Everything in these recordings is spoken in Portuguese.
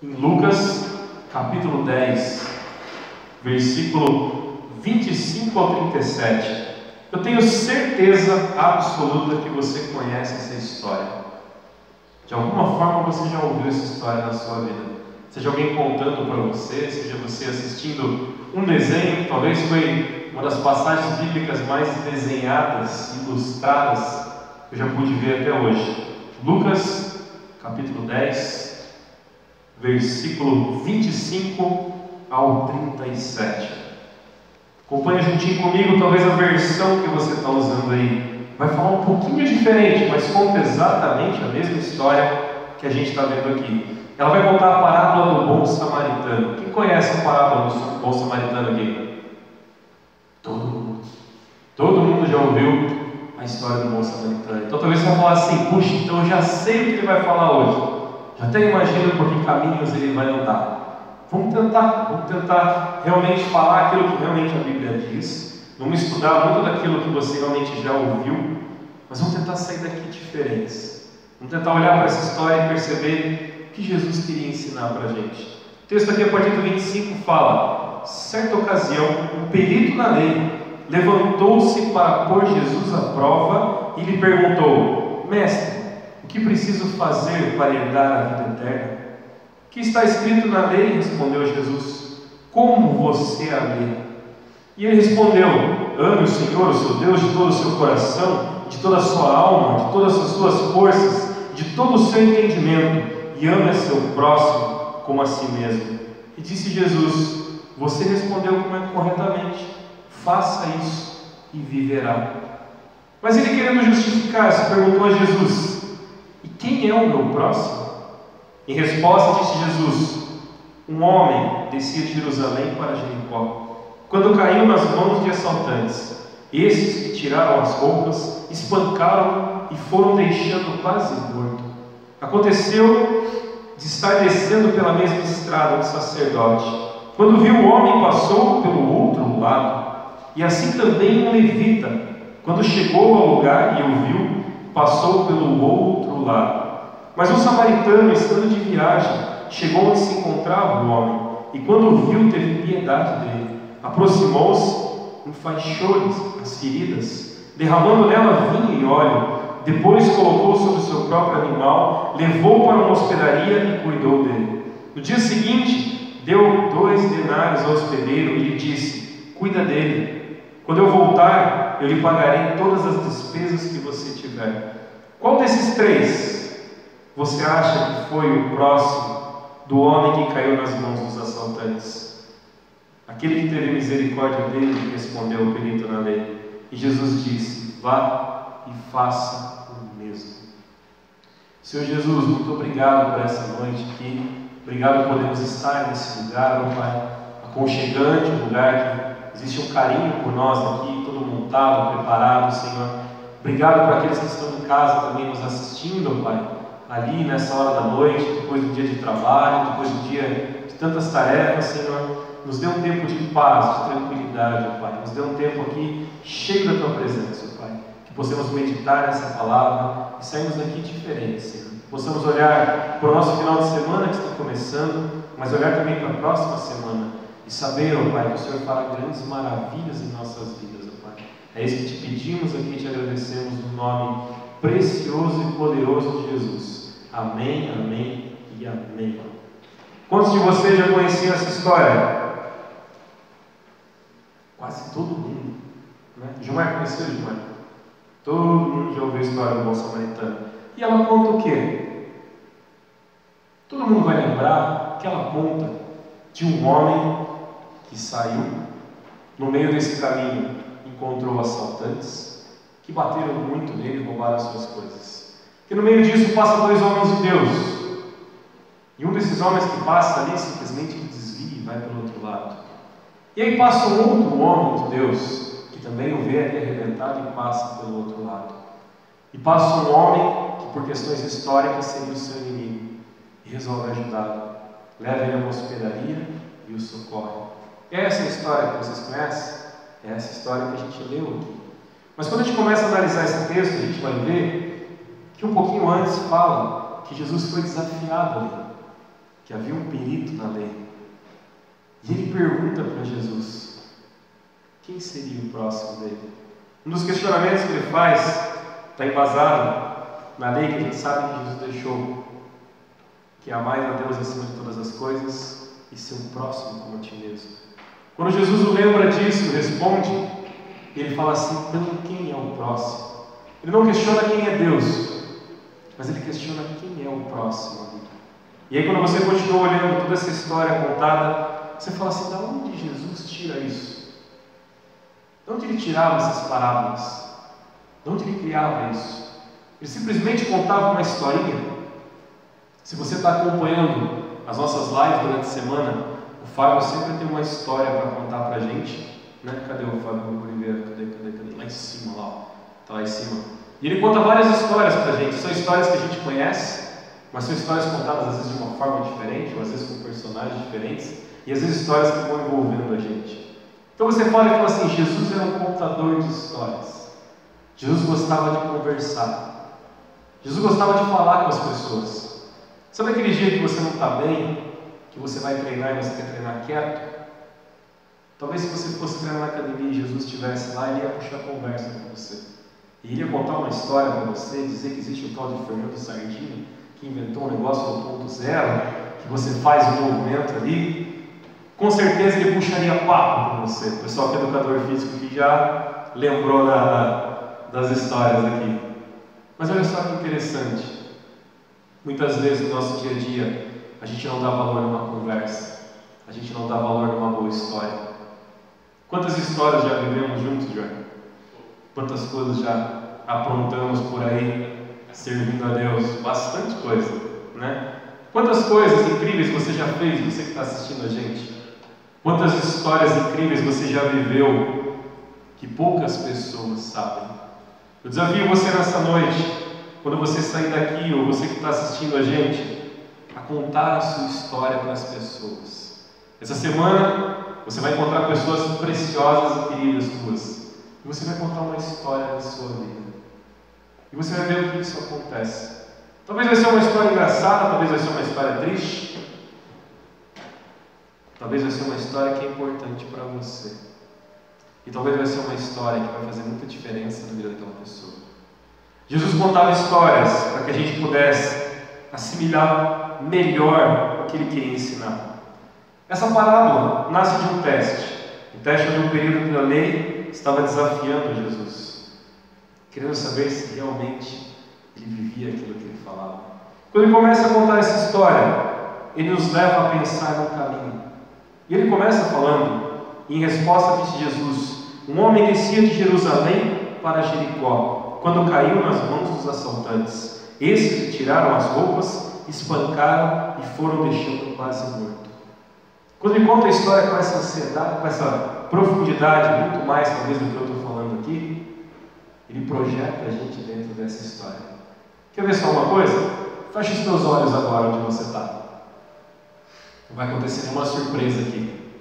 em Lucas, capítulo 10, versículo 25 ao 37. Eu tenho certeza absoluta que você conhece essa história. De alguma forma você já ouviu essa história na sua vida. Seja alguém contando para você, seja você assistindo um desenho, talvez foi uma das passagens bíblicas mais desenhadas, ilustradas, que eu já pude ver até hoje. Lucas, capítulo 10, versículo 25 ao 37. Acompanha juntinho comigo, talvez a versão que você está usando aí vai falar um pouquinho diferente, mas conta exatamente a mesma história que a gente está vendo aqui. Ela vai contar a parábola do bom samaritano. Quem conhece a parábola do bom samaritano aqui? Todo mundo. Todo mundo já ouviu a história do bom samaritano. Então talvez você vai falar assim: puxa, então eu já sei o que ele vai falar hoje. Já até imagino por que caminhos ele vai andar. Vamos tentar realmente falar aquilo que realmente a Bíblia diz. Vamos estudar muito daquilo que você realmente já ouviu, mas vamos tentar sair daqui diferentes. Vamos tentar olhar para essa história e perceber o que Jesus queria ensinar para a gente. O texto aqui, a partir do 25, fala: certa ocasião, um perito na lei levantou-se para pôr Jesus à prova e lhe perguntou: Mestre, o que preciso fazer para herdar a vida eterna? O que está escrito na lei? Respondeu Jesus. Como você a lê? E ele respondeu: ame o Senhor, o seu Deus, de todo o seu coração, de toda a sua alma, de todas as suas forças, de todo o seu entendimento, e ame a seu próximo como a si mesmo. E disse Jesus: você respondeu corretamente. Faça isso e viverá. Mas ele, querendo justificar-se, perguntou a Jesus: e quem é o meu próximo? Em resposta, disse Jesus: um homem descia de Jerusalém para Jericó, quando caiu nas mãos de assaltantes. Esses lhe tiraram as roupas, espancaram e foram deixando quase morto. Aconteceu de estar descendo pela mesma estrada um sacerdote, quando viu o homem, passou pelo outro lado. E assim também um levita, quando chegou ao lugar e o viu, passou pelo outro lado. Mas um samaritano, estando de viagem, chegou onde se encontrava o homem, e quando o viu, teve piedade dele. Aproximou-se, enfaixou-lhe as feridas, derramando nela vinho e óleo. Depois colocou sobre o seu próprio animal, levou para uma hospedaria e cuidou dele. No dia seguinte, deu 2 denários ao hospedeiro e lhe disse: cuida dele. Quando eu voltar, eu lhe pagarei todas as despesas que você tiver. Qual desses 3 você acha que foi o próximo do homem que caiu nas mãos dos assaltantes? Aquele que teve misericórdia dele, respondeu o perito na lei. E Jesus disse: vá e faça o mesmo. Senhor Jesus, muito obrigado por essa noite aqui. Obrigado por podermos estar nesse lugar, meu Pai, aconchegante, um lugar que existe um carinho por nós aqui, todo montado, preparado, Senhor. Obrigado por aqueles que estão em casa também nos assistindo, Pai, ali nessa hora da noite, depois do dia de trabalho, depois do dia de tantas tarefas, Senhor. Nos dê um tempo de paz, de tranquilidade, Pai. Nos dê um tempo aqui cheio da Tua presença, Pai. Que possamos meditar nessa palavra e sairmos daqui diferentes, Senhor. Que possamos olhar para o nosso final de semana que está começando, mas olhar também para a próxima semana e saber, ó Pai, que o Senhor fará grandes maravilhas em nossas vidas, ó Pai. É isso que te pedimos aqui e te agradecemos no nome precioso e poderoso de Jesus. Amém, amém e amém. Quantos de vocês já conheciam essa história? Quase todo mundo, né? Gilmar conheceu, Gilmar? Todo mundo já ouviu a história do bom samaritano. E ela conta o quê? Todo mundo vai lembrar que ela conta de um homem que saiu, no meio desse caminho encontrou assaltantes que bateram muito nele e roubaram as suas coisas. E no meio disso passa 2 homens de Deus. E um desses homens que passa ali simplesmente desvia e vai pelo outro lado. E aí passa um outro homem de Deus, que também o vê ali arrebentado e passa pelo outro lado. E passa um homem que por questões históricas seria o seu inimigo e resolve ajudá-lo. Leva ele a uma hospedaria e o socorre. É essa a história que vocês conhecem? É essa história que a gente leu aqui. Mas quando a gente começa a analisar esse texto, a gente vai ver que um pouquinho antes fala que Jesus foi desafiado ali. que havia um perito na lei. E ele pergunta para Jesus: quem seria o próximo dele? Um dos questionamentos que ele faz está embasado na lei que a gente sabe que Jesus deixou, que é amar a Deus acima de todas as coisas e ser o próximo como a ti mesmo. Quando Jesus o lembra disso, responde, ele fala assim: então quem é o próximo? Ele não questiona quem é Deus, mas ele questiona quem é o próximo. E aí quando você continua olhando toda essa história contada, você fala assim: de onde Jesus tira isso? De onde ele tirava essas parábolas? De onde ele criava isso? Ele simplesmente contava uma historinha. Se você está acompanhando as nossas lives durante a semana, o Fábio sempre tem uma história para contar para a gente, né? Cadê o Fábio Oliveira? Cadê? Lá em cima, lá, está lá em cima. E ele conta várias histórias para a gente. São histórias que a gente conhece, mas são histórias contadas às vezes de uma forma diferente, ou às vezes com personagens diferentes, e às vezes histórias que vão envolvendo a gente. Então você fala e fala assim: Jesus era um contador de histórias. Jesus gostava de conversar. Jesus gostava de falar com as pessoas. Sabe aquele dia que você não está bem, que você vai treinar e você quer treinar quieto? Talvez se você fosse treinar na academia e Jesus estivesse lá, ele ia puxar conversa com você. E ele ia contar uma história para você, dizer que existe o tal de Fernando Sardinha, que inventou um negócio no ponto zero, que você faz um movimento ali. Com certeza ele puxaria papo com você. O pessoal que é educador físico que já lembrou das histórias aqui. Mas olha só que interessante. Muitas vezes no nosso dia a dia, a gente não dá valor numa conversa, a gente não dá valor numa boa história. Quantas histórias já vivemos juntos, Jorge? Quantas coisas já aprontamos por aí, servindo a Deus? Bastante coisa, né? Quantas coisas incríveis você já fez, você que está assistindo a gente? Quantas histórias incríveis você já viveu, que poucas pessoas sabem? Eu desafio você nessa noite, quando você sair daqui, ou você que está assistindo a gente, a contar a sua história para as pessoas. Essa semana, você vai encontrar pessoas preciosas e queridas suas. E você vai contar uma história da sua vida. E você vai ver o que isso acontece. Talvez vai ser uma história engraçada, talvez vai ser uma história triste. Talvez vai ser uma história que é importante para você. E talvez vai ser uma história que vai fazer muita diferença na vida daquela pessoa. Jesus contava histórias para que a gente pudesse assimilar melhor o que ele queria ensinar. Essa parábola nasce de um teste. O teste de um período que a lei estava desafiando Jesus, querendo saber se realmente ele vivia aquilo que ele falava. Quando ele começa a contar essa história, ele nos leva a pensar no caminho. E ele começa falando, em resposta disse Jesus: um homem descia de Jerusalém para Jericó, quando caiu nas mãos dos assaltantes. Esses lhe tiraram as roupas, espancaram e foram deixando quase morto. Quando ele conta a história com essa ansiedade, com essa profundidade, muito mais talvez do que eu estou falando aqui, ele projeta a gente dentro dessa história. Quer ver só uma coisa? Feche os teus olhos agora onde você está. Não vai acontecer nenhuma surpresa aqui.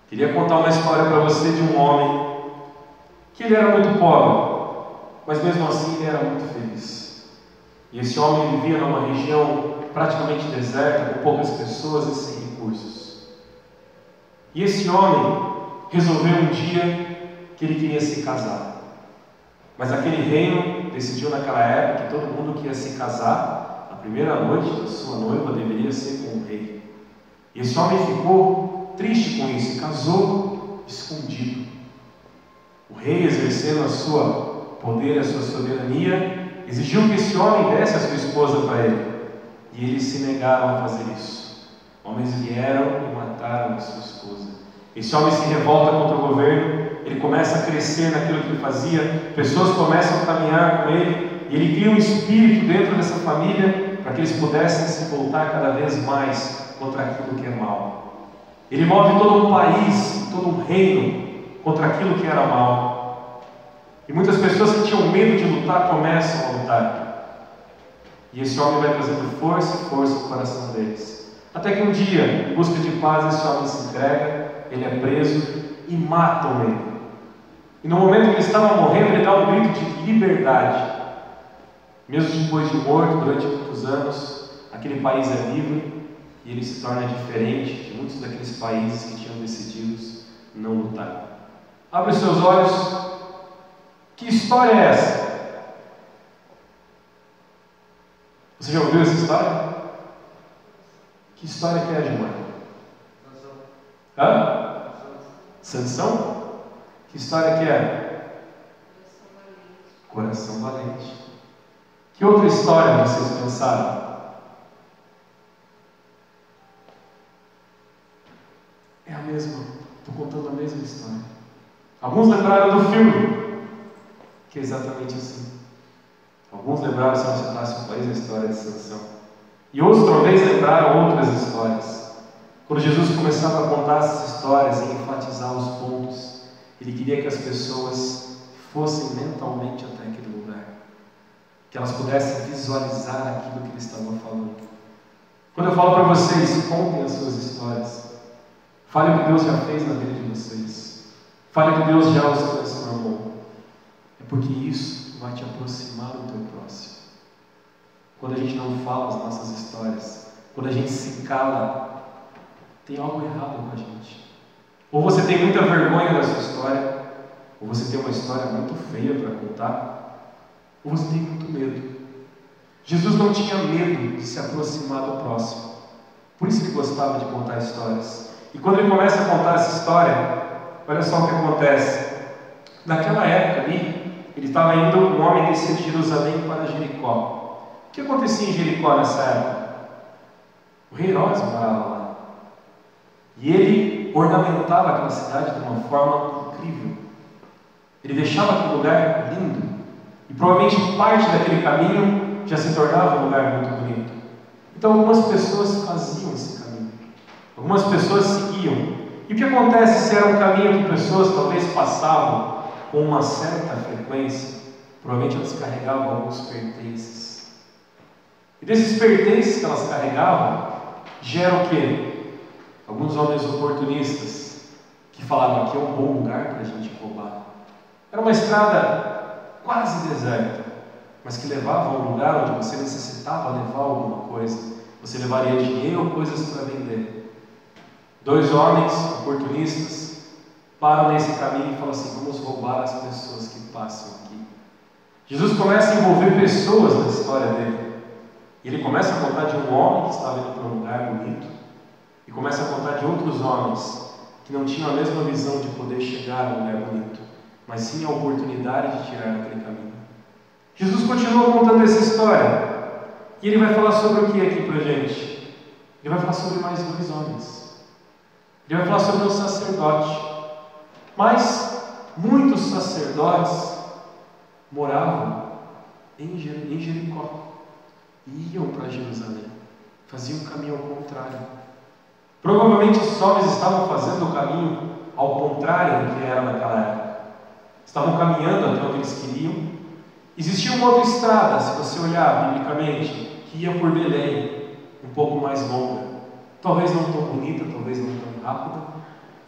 Queria contar uma história para você de um homem que ele era muito pobre, mas mesmo assim ele era muito feliz. E esse homem vivia numa região praticamente deserta, com poucas pessoas e sem recursos. E esse homem resolveu um dia que ele queria se casar. Mas aquele reino decidiu naquela época que todo mundo que ia se casar, a primeira noite da sua noiva deveria ser com o rei. E esse homem ficou triste com isso e casou escondido. O rei, exercendo a sua poder, a sua soberania, exigiu que esse homem desse a sua esposa para ele. E eles se negaram a fazer isso. Homens vieram e mataram a sua esposa. Esse homem se revolta contra o governo, ele começa a crescer naquilo que ele fazia, pessoas começam a caminhar com ele, e ele cria um espírito dentro dessa família para que eles pudessem se voltar cada vez mais contra aquilo que é mal. Ele move todo um país, todo um reino contra aquilo que era mal. E muitas pessoas que tinham medo de lutar começam a lutar. E esse homem vai trazendo força e força no coração deles. Até que um dia, em busca de paz, esse homem se entrega, ele é preso e matam ele. E no momento que ele estava morrendo, ele dá um grito de liberdade. Mesmo depois de morto, durante muitos anos, aquele país é livre. e ele se torna diferente de muitos daqueles países que tinham decidido não lutar. Abre os seus olhos. Que história é essa? Você já ouviu essa história? Que história que é, Gilmar? Hã? Sansão? Que história que é? Coração valente. Que outra história vocês pensaram? É a mesma. Estou contando a mesma história. Alguns lembraram do filme, que é exatamente assim. Alguns lembraram, se você citasse o país, a história de Sansão. E outros talvez lembraram outras histórias. Quando Jesus começava a contar essas histórias e enfatizar os pontos, ele queria que as pessoas fossem mentalmente até aquele lugar, que elas pudessem visualizar aquilo que ele estava falando. Quando eu falo para vocês, contem as suas histórias. Fale o que Deus já fez na vida de vocês. Fale o que Deus já os transformou. É porque isso vai te aproximar do teu próximo. Quando a gente não fala as nossas histórias, quando a gente se cala, tem algo errado com a gente. Ou você tem muita vergonha da sua história, ou você tem uma história muito feia para contar, ou você tem muito medo. Jesus não tinha medo de se aproximar do próximo. Por isso ele gostava de contar histórias. E quando ele começa a contar essa história, olha só o que acontece. Naquela época ali, ele estava indo, um homem descia de Jerusalém para Jericó. O que acontecia em Jericó nessa época? O rei Herodes morava lá. E ele ornamentava aquela cidade de uma forma incrível. Ele deixava aquele lugar lindo. E provavelmente parte daquele caminho já se tornava um lugar muito bonito. Então algumas pessoas faziam esse caminho. Algumas pessoas seguiam. E o que acontece se era um caminho que pessoas talvez passavam com uma certa frequência? Provavelmente elas carregavam alguns pertences. E desses pertences que elas carregavam, geram o quê? Alguns homens oportunistas que falavam: aqui é um bom lugar para a gente roubar. Era uma estrada quase deserta, mas que levava a um lugar onde você necessitava levar alguma coisa. Você levaria dinheiro ou coisas para vender. Dois homens oportunistas param nesse caminho e falam assim: vamos roubar as pessoas que passam aqui. Jesus começa a envolver pessoas na história dele. E ele começa a contar de um homem que estava indo para um lugar bonito, e começa a contar de outros homens que não tinham a mesma visão de poder chegar a um lugar bonito, mas sim a oportunidade de tirar aquele caminho. Jesus continua contando essa história, e ele vai falar sobre o que aqui pra gente? Ele vai falar sobre mais dois homens. Ele vai falar sobre um sacerdote. Mas muitos sacerdotes moravam em Jericó e iam para Jerusalém, faziam o caminho ao contrário. Provavelmente esses homens estavam fazendo o caminho ao contrário do que era naquela época. Estavam caminhando até onde eles queriam. Existia uma outra estrada, se você olhar biblicamente, que ia por Belém, um pouco mais longa. Talvez não tão bonita, talvez não tão rápida.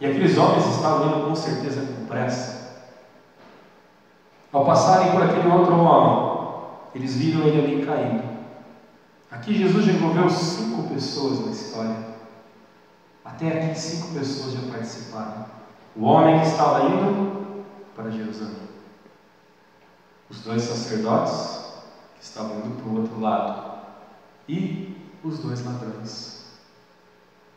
E aqueles homens estavam indo com certeza com pressa. Ao passarem por aquele outro homem, eles viram ele ali caído. Aqui Jesus já envolveu 5 pessoas na história. Até aqui 5 pessoas já participaram. O homem que estava indo para Jerusalém. Os 2 sacerdotes que estavam indo para o outro lado. E os 2 ladrões.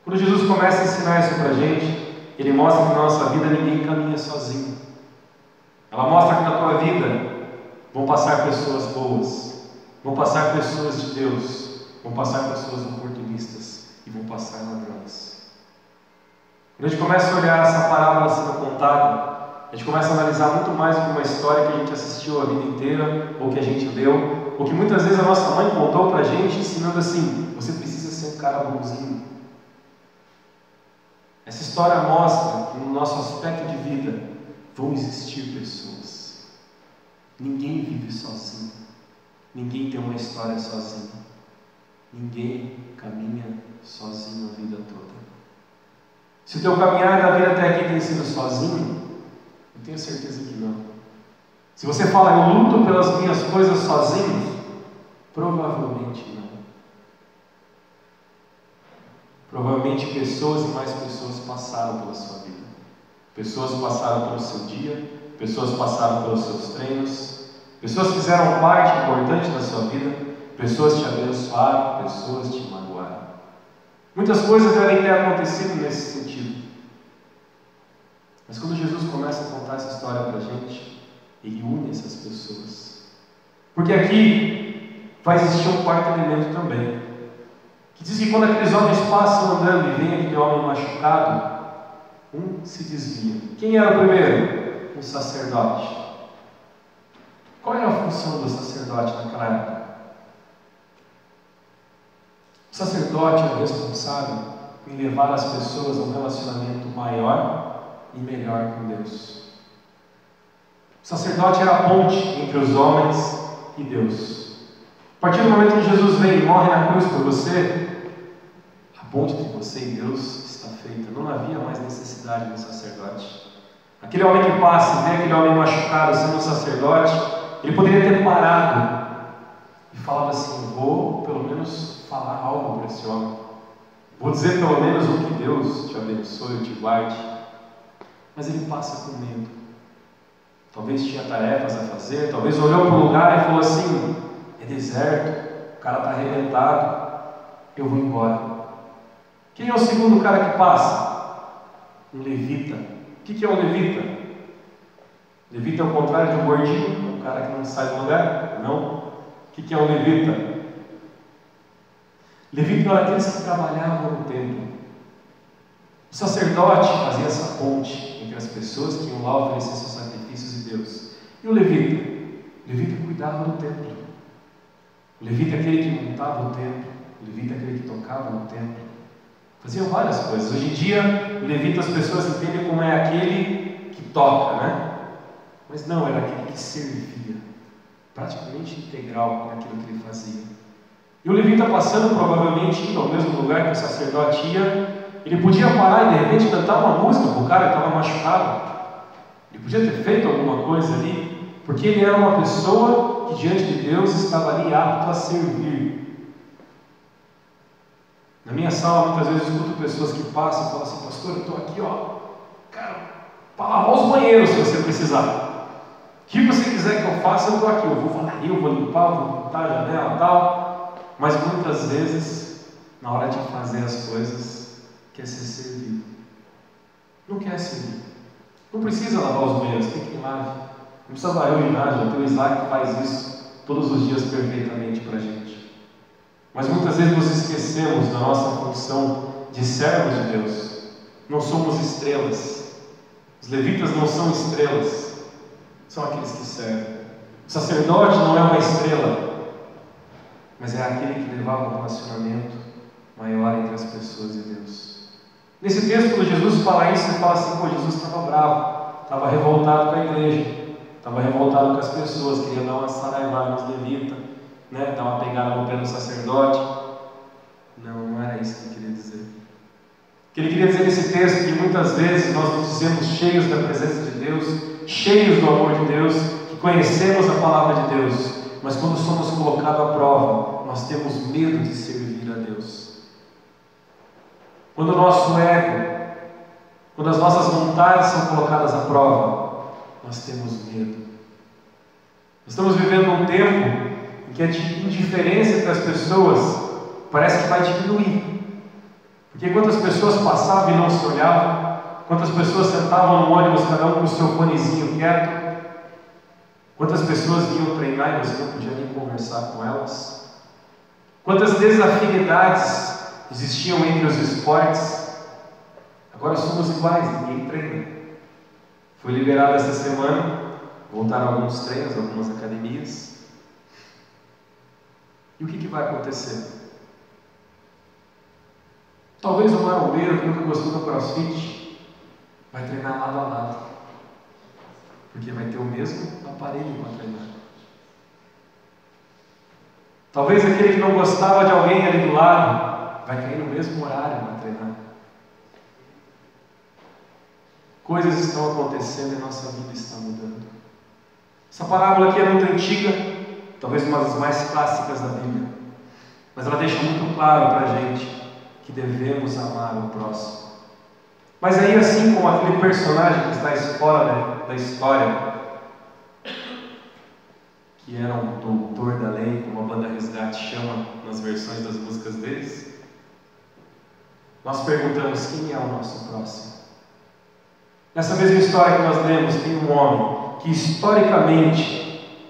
Quando Jesus começa a ensinar isso para a gente, ele mostra que na nossa vida ninguém caminha sozinho. Ela mostra que na tua vida vão passar pessoas boas, vão passar pessoas de Deus, vão passar pessoas oportunistas e vão passar ladrões. Quando a gente começa a olhar essa parábola sendo contada, a gente começa a analisar muito mais do que uma história que a gente assistiu a vida inteira, ou que a gente leu, ou que muitas vezes a nossa mãe contou para a gente, ensinando assim: você precisa ser um cara bonzinho. Essa história mostra que no nosso aspecto de vida vão existir pessoas. Ninguém vive sozinho. Ninguém tem uma história sozinho. Ninguém caminha sozinho a vida toda. Se o teu caminhar da vida até aqui tem sido sozinho, eu tenho certeza que não. Se você fala: eu luto pelas minhas coisas sozinho, provavelmente não. Provavelmente pessoas e mais pessoas passaram pela sua vida. Pessoas passaram pelo seu dia, pessoas passaram pelos seus treinos, pessoas fizeram parte importante da sua vida, pessoas te abençoaram, pessoas te magoaram. Muitas coisas devem ter acontecido nesse sentido. Mas quando Jesus começa a contar essa história para a gente, Ele une essas pessoas. Porque aqui vai existir um quarto elemento também, que diz que quando aqueles homens passam andando e vem aquele homem machucado, um se desvia. Quem era o primeiro? O sacerdote. Qual era a função do sacerdote naquela época? O sacerdote era responsável em levar as pessoas a um relacionamento maior e melhor com Deus. O sacerdote era a ponte entre os homens e Deus. A partir do momento que Jesus vem e morre na cruz por você, a ponte entre você e Deus está feita. Não havia mais necessidade do sacerdote. Aquele homem que passa e vê aquele homem machucado sendo um sacerdote, ele poderia ter parado e falado assim: vou pelo menos falar algo para esse homem. Vou dizer pelo menos o que Deus te abençoe, te guarde. Mas ele passa com medo. Talvez tinha tarefas a fazer, talvez olhou para o lugar e falou assim: é deserto, o cara está arrebentado, eu vou embora. Quem é o segundo cara que passa? Um levita. O que é um levita? Levita é o contrário de um gordinho, um cara que não sai do lugar? Não. O que é um levita? Levita eram aqueles que trabalhavam no templo. O sacerdote fazia essa ponte entre as pessoas que iam lá oferecer seus sacrifícios a Deus. E o levita? O levita cuidava do templo. O levita é aquele que montava o templo. O levita é aquele que tocava no templo. Faziam várias coisas. Hoje em dia, o levita as pessoas entendem como é aquele que toca, né? Mas não, era aquele que servia. Praticamente integral naquilo que ele fazia. E o levita passando, provavelmente indo ao mesmo lugar que o sacerdote ia, ele podia parar e de repente cantar uma música para o cara que estava machucado. Ele podia ter feito alguma coisa ali, porque ele era uma pessoa que diante de Deus estava ali apto a servir. Na minha sala, muitas vezes eu escuto pessoas que passam e falam assim: pastor, eu estou aqui, cara, para lavar os banheiros se você precisar. O que você quiser que eu faça, eu estou aqui. Eu vou varrer, eu vou limpar, eu vou pintar a janela e tal. Mas muitas vezes, na hora de fazer as coisas, quer ser servido. Não quer servir. Não precisa lavar os banheiros, tem que lave. Não precisa varrer o ginásio, até o Isaac faz isso todos os dias perfeitamente para a gente. Mas muitas vezes nos esquecemos da nossa função de servos de Deus. Não somos estrelas. Os levitas não são estrelas. São aqueles que servem. O sacerdote não é uma estrela, mas é aquele que levava um relacionamento maior entre as pessoas e Deus. Nesse texto, quando Jesus fala isso, ele fala assim: pô, Jesus estava bravo, estava revoltado com a igreja, estava revoltado com as pessoas, queria dar uma saraivada nos levitas, né? Dar uma pegada no pé do sacerdote. Não era isso que ele queria dizer. O que ele queria dizer nesse texto é que muitas vezes nós nos dizemos cheios da presença de Deus, cheios do amor de Deus, que conhecemos a palavra de Deus, mas quando somos colocados à prova, nós temos medo de servir a Deus. Quando o nosso ego, quando as nossas vontades são colocadas à prova, nós temos medo. Nós estamos vivendo um tempo em que a indiferença entre as pessoas parece que vai diminuir. Porque quantas pessoas passavam e não se olhavam, quantas pessoas sentavam no ônibus, cada um com o seu fonezinho quieto, quantas pessoas vinham treinar e você não podia nem conversar com elas, quantas desafinidades existiam entre os esportes. Agora somos iguais, ninguém treina. Foi liberado essa semana, voltaram alguns treinos, algumas academias. E o que vai acontecer? Talvez o marombeiro que nunca gostou do CrossFit vai treinar lado a lado, porque vai ter o mesmo aparelho para treinar. Talvez aquele que não gostava de alguém ali do lado vai cair no mesmo horário para treinar. Coisas estão acontecendo e nossa vida está mudando. Essa parábola aqui é muito antiga, talvez uma das mais clássicas da Bíblia, mas ela deixa muito claro para a gente que devemos amar o próximo. Mas aí, assim como aquele personagem que está fora da história, que era um doutor da lei, como a banda Resgate chama nas versões das músicas deles, nós perguntamos: quem é o nosso próximo? Nessa mesma história que nós lemos, tem um homem que historicamente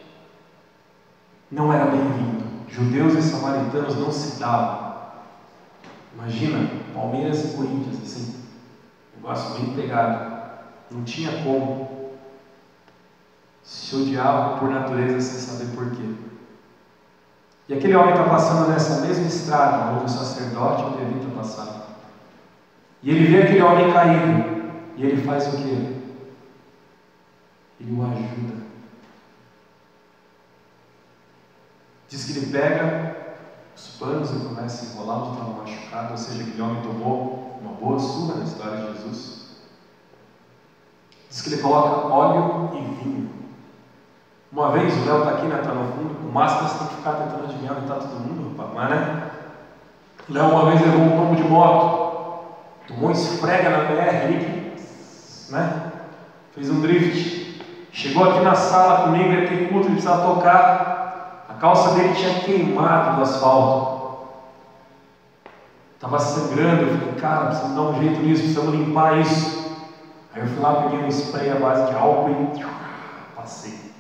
não era bem-vindo. Judeus e samaritanos não se davam. Imagina, Palmeiras e Corinthians, assim, negócio bem pegado. Não tinha como. Se odiava por natureza sem saber porquê. E aquele homem está passando nessa mesma estrada onde o sacerdote e o levita passaram. E ele vê aquele homem caído. E ele faz o quê? Ele o ajuda. Diz que ele pega os panos e começa a enrolar onde estava machucado. Ou seja, aquele homem tomou uma boa surra na história de Jesus. Diz que ele coloca óleo e vinho. Uma vez, o Léo está aqui, né? Está no fundo, com máscara, você tem que ficar tentando adivinhar onde está todo mundo, rapaz, mas né? O Léo uma vez levou um tombo de moto, tomou um esfrega na BR ali, né? Fez um drift. Chegou aqui na sala comigo, ia ter culto, ele precisava tocar. A calça dele tinha queimado do asfalto. Estava sangrando, eu falei: cara, precisamos dar um jeito nisso, precisamos limpar isso. Aí eu fui lá, peguei um spray à base de álcool e passei.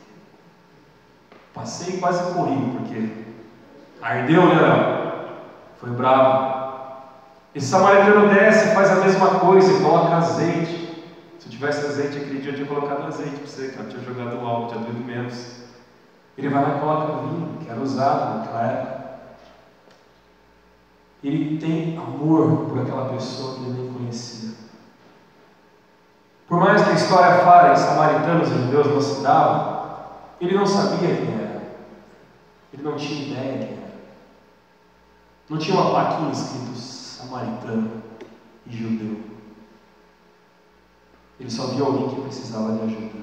Passei e quase corri, porque ardeu, né, Léo? Foi bravo. Esse samaritano desce, faz a mesma coisa, coloca azeite. Se eu tivesse azeite aquele dia, eu tinha colocado azeite para você, cara. Eu tinha jogado álcool, tinha doído menos. Ele vai lá e coloca vinho, que era usado naquela época. Ele tem amor por aquela pessoa que ele nem conhecia. Por mais que a história fale que samaritanos e judeus não se davam, ele não sabia quem era. Ele não tinha ideia quem era. Não tinha uma plaquinha escrito samaritano e judeu. Ele só via alguém que precisava de ajuda.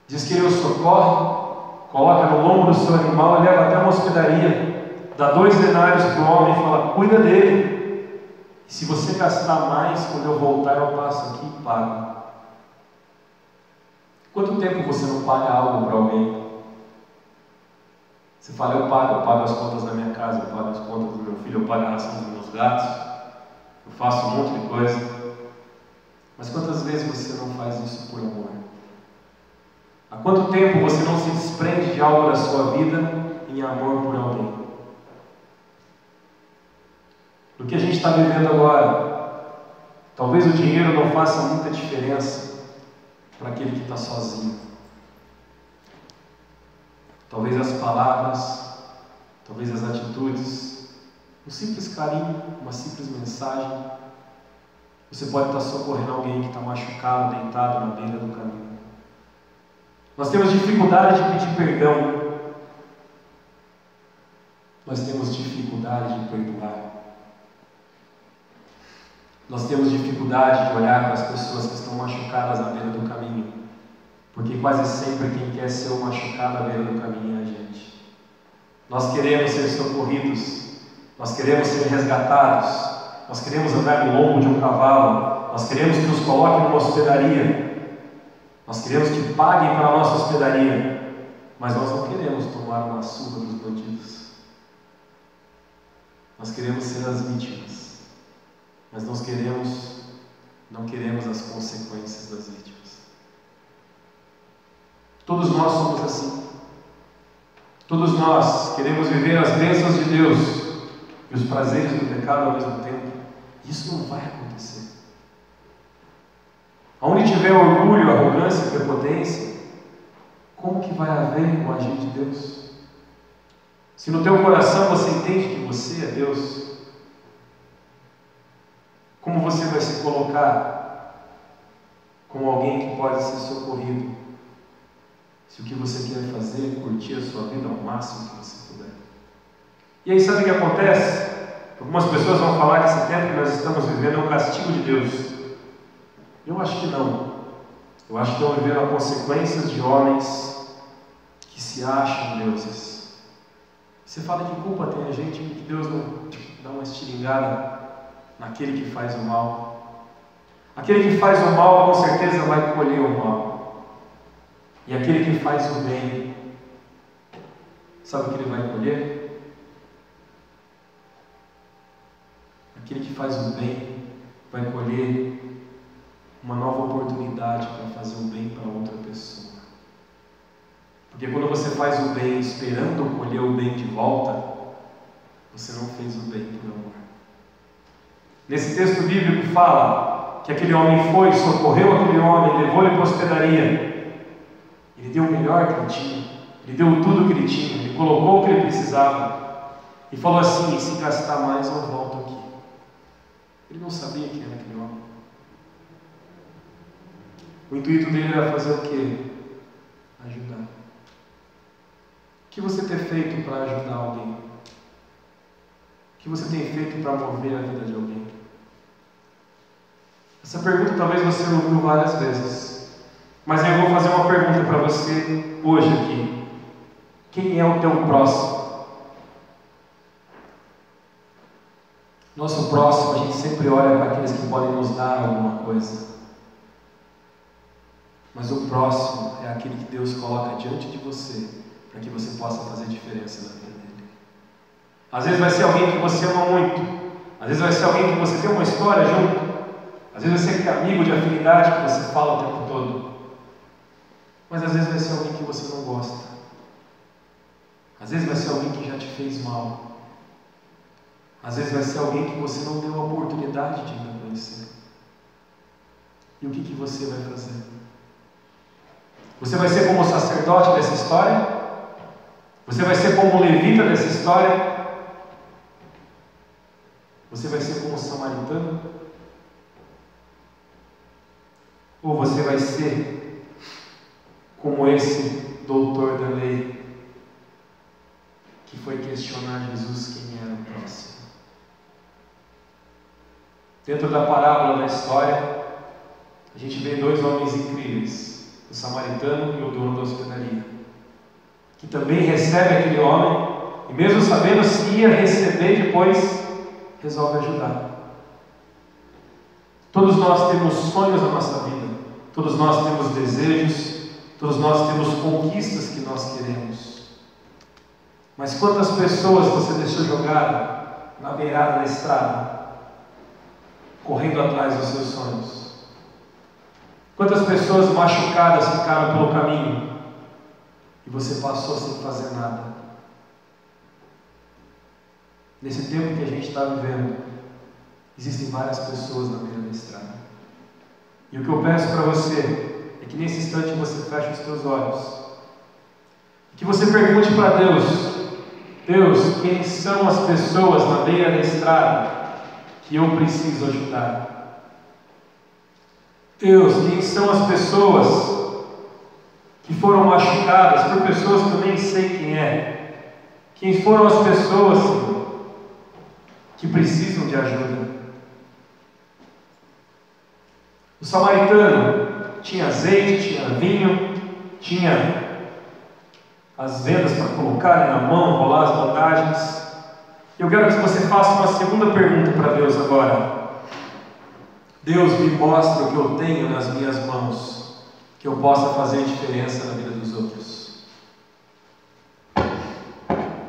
Diz que ele o socorre, coloca no lombo do seu animal e leva até uma hospedaria, dá 2 denários para o homem e fala: cuida dele. E se você gastar mais, quando eu voltar, eu passo aqui e pago. Quanto tempo você não paga algo para alguém? Você fala: eu pago as contas da minha casa, eu pago as contas do meu filho, eu pago a ração dos meus gatos, eu faço um monte de coisa. Mas quantas vezes você não faz isso por amor? Há quanto tempo você não se desprende de algo da sua vida em amor por alguém? Do que a gente está vivendo agora, talvez o dinheiro não faça muita diferença para aquele que está sozinho. Talvez as palavras, talvez as atitudes, um simples carinho, uma simples mensagem. Você pode estar socorrendo alguém que está machucado, deitado na beira do caminho. Nós temos dificuldade de pedir perdão. Nós temos dificuldade de perdoar. Nós temos dificuldade de olhar para as pessoas que estão machucadas à beira do caminho, porque quase sempre quem quer ser o machucado à beira do caminho é a gente. Nós queremos ser socorridos, nós queremos ser resgatados, nós queremos andar no lombo de um cavalo, nós queremos que nos coloquem numa hospedaria, nós queremos que paguem para a nossa hospedaria, mas nós não queremos tomar uma surra dos bandidos. Nós queremos ser as vítimas, mas não queremos as consequências das vítimas. Todos nós somos assim. Todos nós queremos viver as bênçãos de Deus e os prazeres do pecado ao mesmo tempo. Isso não vai acontecer. Onde tiver orgulho, arrogância, prepotência, como que vai haver o agir de Deus? Se no teu coração você entende que você é Deus, como você vai se colocar como alguém que pode ser socorrido? Se o que você quer fazer é curtir a sua vida ao máximo que você puder. E aí sabe o que acontece? Algumas pessoas vão falar que esse tempo que nós estamos vivendo é um castigo de Deus. Eu acho que não. Eu acho que estão vivendo as consequências de homens que se acham deuses. Você fala: que culpa tem a gente que Deus não dá uma estilingada? naquele que faz o mal. Aquele que faz o mal, com certeza, vai colher o mal. E aquele que faz o bem, sabe o que ele vai colher? Aquele que faz o bem vai colher uma nova oportunidade para fazer o bem para outra pessoa. Porque quando você faz o bem esperando colher o bem de volta, você não fez o bem por amor. Nesse texto bíblico fala que aquele homem foi, socorreu aquele homem, levou-lhe para a hospedaria. Ele deu o melhor que ele tinha, ele deu tudo o que ele tinha, ele colocou o que ele precisava e falou assim: se gastar mais eu volto aqui. Ele não sabia quem era aquele homem. O intuito dele era fazer o quê? Ajudar. O que você tem feito para ajudar alguém? O que você tem feito para mover a vida de alguém? Essa pergunta talvez você ouviu várias vezes, mas eu vou fazer uma pergunta para você hoje aqui. Quem é o teu próximo? Nosso próximo, a gente sempre olha para aqueles que podem nos dar alguma coisa. Mas o próximo é aquele que Deus coloca diante de você, para que você possa fazer diferença na vida dele. Às vezes vai ser alguém que você ama muito, às vezes vai ser alguém que você tem uma história junto, às vezes vai ser aquele amigo de afinidade que você fala o tempo todo, mas às vezes vai ser alguém que você não gosta, às vezes vai ser alguém que já te fez mal, às vezes vai ser alguém que você não deu a oportunidade de ainda conhecer. E o que você vai fazer? Você vai ser como o sacerdote dessa história? Você vai ser como o levita dessa história? Você vai ser como o samaritano? Ou você vai ser como esse doutor da lei que foi questionar Jesus quem era o próximo? Dentro da parábola da história, a gente vê dois homens incríveis, o samaritano e o dono da hospedaria, que também recebe aquele homem, e mesmo sabendo se ia receber depois, resolve ajudar. Todos nós temos sonhos na nossa vida, todos nós temos desejos, todos nós temos conquistas que nós queremos. Mas quantas pessoas você deixou jogada na beirada da estrada, correndo atrás dos seus sonhos? Quantas pessoas machucadas ficaram pelo caminho e você passou sem fazer nada? Nesse tempo que a gente está vivendo, existem várias pessoas na beira da estrada. E o que eu peço para você é que nesse instante você feche os teus olhos e que você pergunte para Deus: Deus, quem são as pessoas na beira da estrada que eu preciso ajudar? Deus, quem são as pessoas que foram machucadas por pessoas que eu nem sei quem é? Quem foram as pessoas, Senhor, que precisam de ajuda? O samaritano tinha azeite, tinha vinho, tinha as vendas para colocar na mão, rolar as bandagens. Eu quero que você faça uma segunda pergunta para Deus agora. Deus, me mostra o que eu tenho nas minhas mãos, que eu possa fazer diferença na vida dos outros.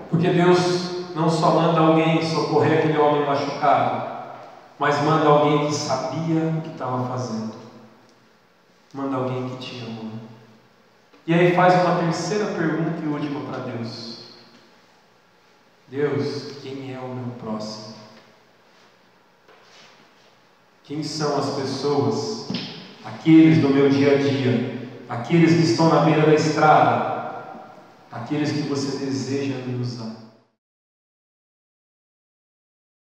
Porque Deus não só manda alguém socorrer aquele homem machucado, mas manda alguém que sabia o que estava fazendo. Manda alguém que te amou. E aí faz uma terceira pergunta e última para Deus. Deus, quem é o meu próximo? Quem são as pessoas, aqueles do meu dia a dia, aqueles que estão na beira da estrada, aqueles que você deseja me usar?